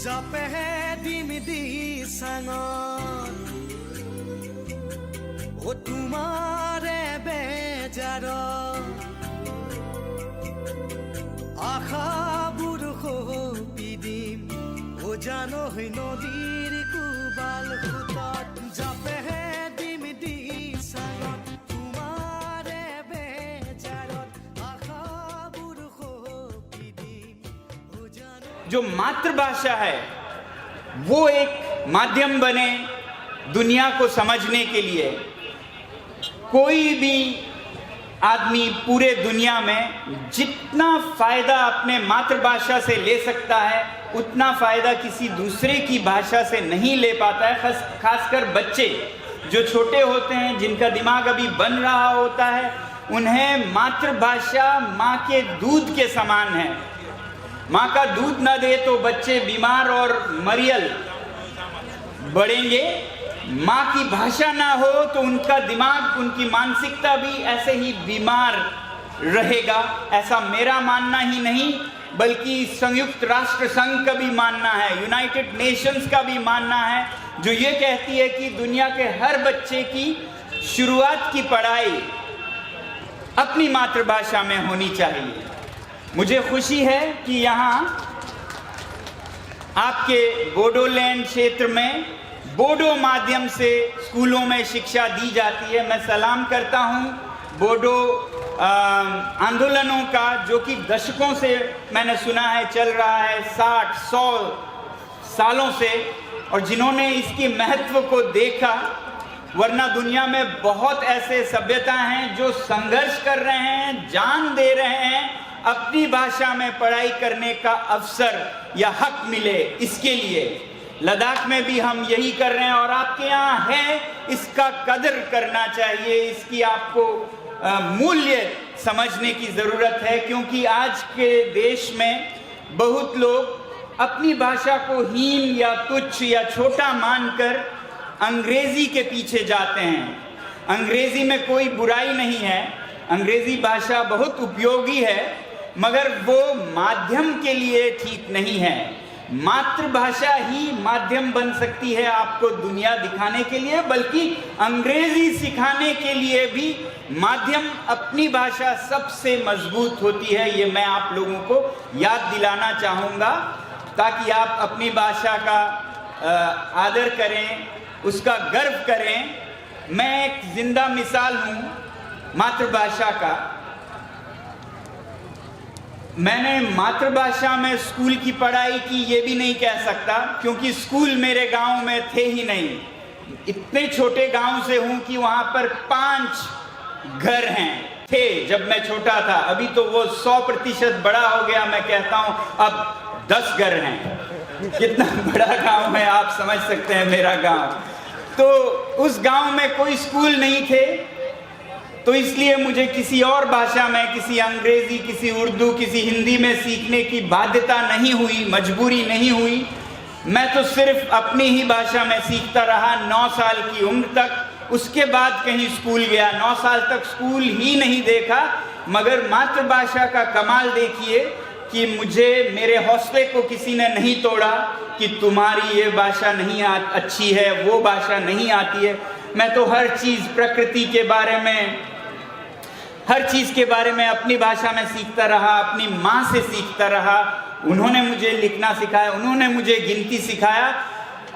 জাপেহে দিমিদি সাঙত ও তোমাৰে বেজাৰ আশাবোৰ সপি দিম ও জানৈ নদীৰ কোবাল সোঁতত জাপেহে দিমিদি সাঙত তোমাৰে বেজাৰত আশাবোৰ সপি দিম ও জানৈ। जो मातृभाषा है वो एक माध्यम बने दुनिया को समझने के लिए। कोई भी आदमी पूरे दुनिया में जितना फायदा अपने मातृभाषा से ले सकता है उतना फायदा किसी दूसरे की भाषा से नहीं ले पाता है। खासकर बच्चे जो छोटे होते हैं, जिनका दिमाग अभी बन रहा होता है, उन्हें मातृभाषा माँ के दूध के समान है। माँ का दूध न दे तो बच्चे बीमार और मरियल बढ़ेंगे। माँ की भाषा ना हो तो उनका दिमाग, उनकी मानसिकता भी ऐसे ही बीमार रहेगा। ऐसा मेरा मानना ही नहीं बल्कि संयुक्त राष्ट्र संघ का भी मानना है, यूनाइटेड नेशंस का भी मानना है, जो ये कहती है कि दुनिया के हर बच्चे की शुरुआत की पढ़ाई अपनी मातृभाषा में होनी चाहिए। मुझे खुशी है कि यहाँ आपके बोडोलैंड क्षेत्र में बोडो माध्यम से स्कूलों में शिक्षा दी जाती है। मैं सलाम करता हूँ बोडो आंदोलनों का, जो कि दशकों से मैंने सुना है चल रहा है, 60-100 सालों से, और जिन्होंने इसकी महत्व को देखा। वरना दुनिया में बहुत ऐसे सभ्यता हैं जो संघर्ष कर रहे हैं, जान दे रहे हैं अपनी भाषा में पढ़ाई करने का अवसर या हक मिले इसके लिए। लद्दाख में भी हम यही कर रहे हैं और आपके यहाँ है, इसका कदर करना चाहिए, इसकी आपको मूल्य समझने की ज़रूरत है। क्योंकि आज के देश में बहुत लोग अपनी भाषा को हीन या तुच्छ या छोटा मानकर अंग्रेज़ी के पीछे जाते हैं। अंग्रेज़ी में कोई बुराई नहीं है, अंग्रेज़ी भाषा बहुत उपयोगी है, मगर वो माध्यम के लिए ठीक नहीं है। मातृभाषा ही माध्यम बन सकती है आपको दुनिया दिखाने के लिए, बल्कि अंग्रेजी सिखाने के लिए भी माध्यम अपनी भाषा सबसे मजबूत होती है। ये मैं आप लोगों को याद दिलाना चाहूँगा ताकि आप अपनी भाषा का आदर करें, उसका गर्व करें। मैं एक जिंदा मिसाल हूँ मातृभाषा का। मैंने मातृभाषा में स्कूल की पढ़ाई की ये भी नहीं कह सकता, क्योंकि स्कूल मेरे गांव में थे ही नहीं। इतने छोटे गांव से हूं कि वहां पर 5 घर हैं, थे जब मैं छोटा था। अभी तो वो 100% बड़ा हो गया। मैं कहता हूं अब 10 घर हैं। कितना बड़ा गांव है आप समझ सकते हैं मेरा गांव। तो उस गांव में कोई स्कूल नहीं थे, तो इसलिए मुझे किसी और भाषा में, किसी अंग्रेजी, किसी उर्दू, किसी हिंदी में सीखने की बाध्यता नहीं हुई, मजबूरी नहीं हुई। मैं तो सिर्फ अपनी ही भाषा में सीखता रहा 9 साल की उम्र तक। उसके बाद कहीं स्कूल गया, 9 साल तक स्कूल ही नहीं देखा। मगर मातृभाषा का कमाल देखिए कि मुझे मेरे हौसले को किसी ने नहीं तोड़ा कि तुम्हारी ये भाषा नहीं अच्छी है, वो भाषा नहीं आती है। मैं तो हर चीज़, प्रकृति के बारे में, हर चीज़ के बारे में अपनी भाषा में सीखता रहा, अपनी माँ से सीखता रहा। उन्होंने मुझे लिखना सिखाया, उन्होंने मुझे गिनती सिखाया।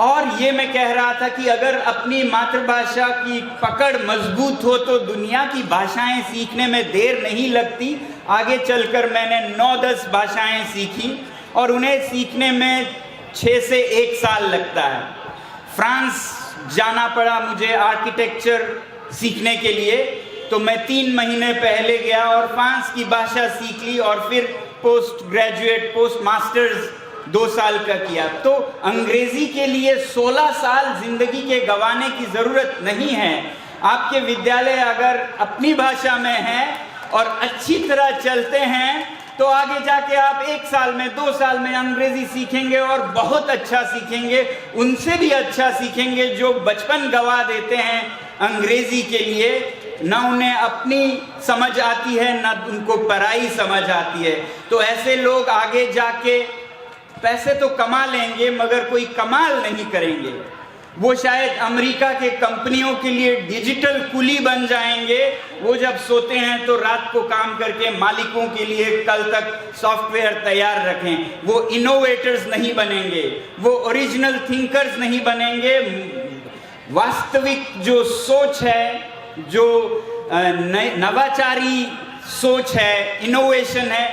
और ये मैं कह रहा था कि अगर अपनी मातृभाषा की पकड़ मजबूत हो तो दुनिया की भाषाएं सीखने में देर नहीं लगती। आगे चलकर मैंने 9-10 भाषाएं सीखी और उन्हें सीखने में 6 से 1 साल लगता है। फ्रांस जाना पड़ा मुझे आर्किटेक्चर सीखने के लिए, तो मैं 3 महीने पहले गया और फ्रांस की भाषा सीख ली और फिर पोस्ट ग्रेजुएट, पोस्ट मास्टर्स 2 साल का किया। तो अंग्रेजी के लिए 16 साल जिंदगी के गंवाने की जरूरत नहीं है। आपके विद्यालय अगर अपनी भाषा में है और अच्छी तरह चलते हैं तो आगे जाके आप 1 साल में, 2 साल में अंग्रेजी सीखेंगे और बहुत अच्छा सीखेंगे। उनसे भी अच्छा सीखेंगे जो बचपन गवा देते हैं अंग्रेजी के लिए। ना उन्हें अपनी समझ आती है, ना उनको पराई समझ आती है। तो ऐसे लोग आगे जाके पैसे तो कमा लेंगे मगर कोई कमाल नहीं करेंगे। वो शायद अमेरिका के कंपनियों के लिए डिजिटल कुली बन जाएंगे। वो जब सोते हैं तो रात को काम करके मालिकों के लिए कल तक सॉफ्टवेयर तैयार रखें। वो इनोवेटर्स नहीं बनेंगे, वो ओरिजिनल थिंकर्स नहीं बनेंगे। वास्तविक जो सोच है, जो नवाचारी सोच है, इनोवेशन है,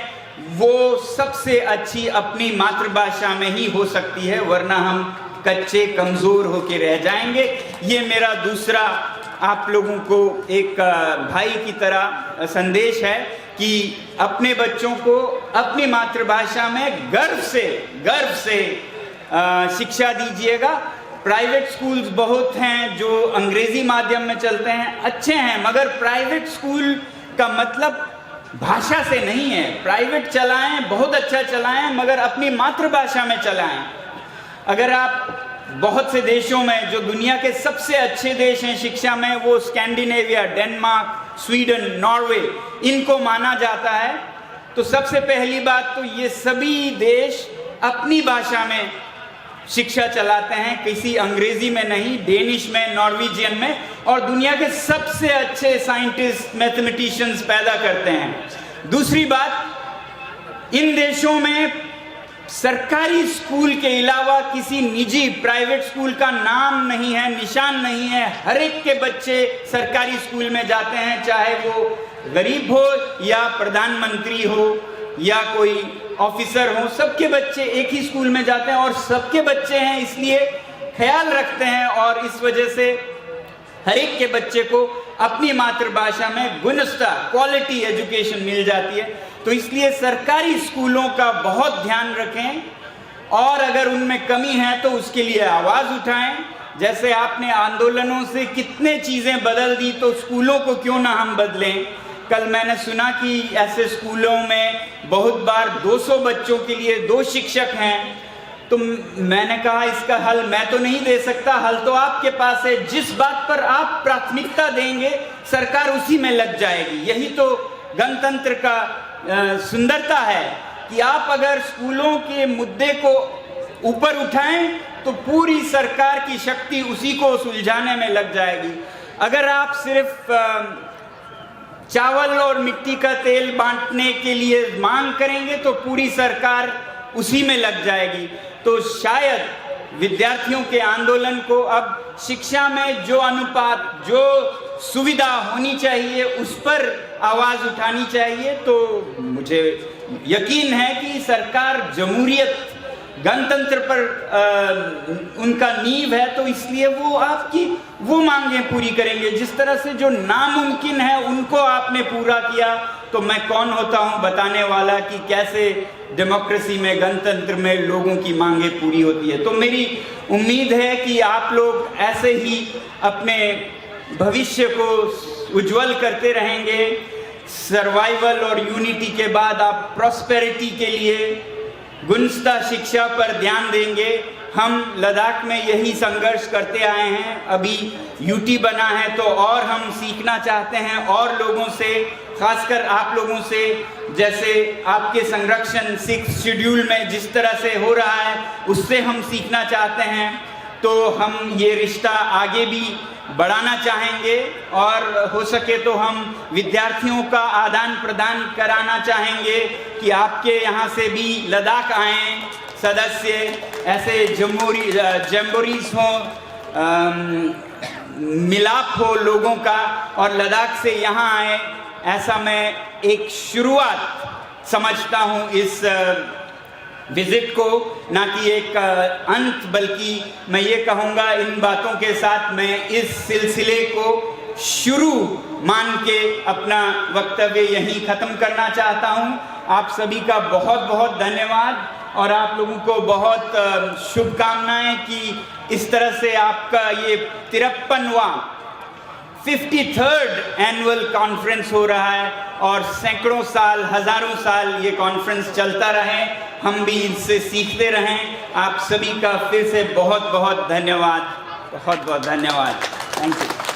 वो सबसे अच्छी अपनी मातृभाषा में ही हो सकती है, वरना हम कच्चे कमजोर होके रह जाएंगे। ये मेरा दूसरा आप लोगों को एक भाई की तरह संदेश है कि अपने बच्चों को अपनी मातृभाषा में गर्व से शिक्षा दीजिएगा। प्राइवेट स्कूल्स बहुत हैं जो अंग्रेजी माध्यम में चलते हैं, अच्छे हैं, मगर प्राइवेट स्कूल का मतलब भाषा से नहीं है। प्राइवेट चलाएं, बहुत अच्छा चलाएं, मगर अपनी मातृभाषा में चलाएं। अगर आप बहुत से देशों में, जो दुनिया के सबसे अच्छे देश हैं शिक्षा में, वो स्कैंडिनेविया, डेनमार्क, स्वीडन, नॉर्वे, इनको माना जाता है। तो सबसे पहली बात तो ये सभी देश अपनी भाषा में शिक्षा चलाते हैं, किसी अंग्रेजी में नहीं, डेनिश में, नॉर्वेजियन में, और दुनिया के सबसे अच्छे साइंटिस्ट, मैथमेटिशियंस पैदा करते हैं। दूसरी बात, इन देशों में सरकारी स्कूल के अलावा किसी निजी प्राइवेट स्कूल का नाम नहीं है, निशान नहीं है। हर एक के बच्चे सरकारी स्कूल में जाते हैं, चाहे वो गरीब हो या प्रधानमंत्री हो या कोई ऑफिसर हो, सबके बच्चे एक ही स्कूल में जाते हैं और सबके बच्चे हैं, इसलिए ख्याल रखते हैं और इस वजह से हर एक के बच्चे को अपनी मातृभाषा में गुणवत्ता, क्वालिटी एजुकेशन मिल जाती है। तो इसलिए सरकारी स्कूलों का बहुत ध्यान रखें और अगर उनमें कमी है तो उसके लिए आवाज़ उठाएं। जैसे आपने आंदोलनों से कितने चीज़ें बदल दी, तो स्कूलों को क्यों ना हम बदलें। कल मैंने सुना कि ऐसे स्कूलों में बहुत बार 200 बच्चों के लिए 2 शिक्षक हैं। तो मैंने कहा इसका हल मैं तो नहीं दे सकता, हल तो आपके पास है। जिस बात पर आप प्राथमिकता देंगे सरकार उसी में लग जाएगी। यही तो गणतंत्र का सुंदरता है कि आप अगर स्कूलों के मुद्दे को ऊपर उठाएं तो पूरी सरकार की शक्ति उसी को सुलझाने में लग जाएगी। अगर आप सिर्फ चावल और मिट्टी का तेल बांटने के लिए मांग करेंगे तो पूरी सरकार उसी में लग जाएगी। तो शायद विद्यार्थियों के आंदोलन को अब शिक्षा में जो अनुपात, जो सुविधा होनी चाहिए उस पर आवाज़ उठानी चाहिए। तो मुझे यकीन है कि सरकार जमहूरियत, गणतंत्र पर उनका नींव है, तो इसलिए वो आपकी वो मांगें पूरी करेंगे। जिस तरह से जो नामुमकिन है उनको आपने पूरा किया, तो मैं कौन होता हूँ बताने वाला कि कैसे डेमोक्रेसी में, गणतंत्र में लोगों की मांगें पूरी होती है। तो मेरी उम्मीद है कि आप लोग ऐसे ही अपने भविष्य को उज्जवल करते रहेंगे। सर्वाइवल और यूनिटी के बाद आप प्रॉस्पेरिटी के लिए गुणवत्ता शिक्षा पर ध्यान देंगे। हम लद्दाख में यही संघर्ष करते आए हैं, अभी यूटी बना है तो और हम सीखना चाहते हैं और लोगों से, खासकर आप लोगों से। जैसे आपके संरक्षण 6 शेड्यूल में जिस तरह से हो रहा है उससे हम सीखना चाहते हैं। तो हम ये रिश्ता आगे भी बढ़ाना चाहेंगे और हो सके तो हम विद्यार्थियों का आदान प्रदान कराना चाहेंगे कि आपके यहाँ से भी लद्दाख आएँ सदस्य, ऐसे जम्बोरीज हों, मिलाप हो लोगों का और लद्दाख से यहाँ आए। ऐसा मैं एक शुरुआत समझता हूँ इस विजिट को, ना कि एक अंत, बल्कि मैं ये कहूँगा इन बातों के साथ मैं इस सिलसिले को शुरू मान के अपना वक्तव्य यहीं ख़त्म करना चाहता हूँ। आप सभी का बहुत बहुत धन्यवाद और आप लोगों को बहुत शुभकामनाएं कि इस तरह से आपका ये 53वां 53rd एनुअल कॉन्फ्रेंस हो रहा है और सैकड़ों साल, हजारों साल ये कॉन्फ्रेंस चलता रहे, हम भी इससे सीखते रहें। आप सभी का फिर से बहुत बहुत धन्यवाद, बहुत बहुत धन्यवाद। Thank you.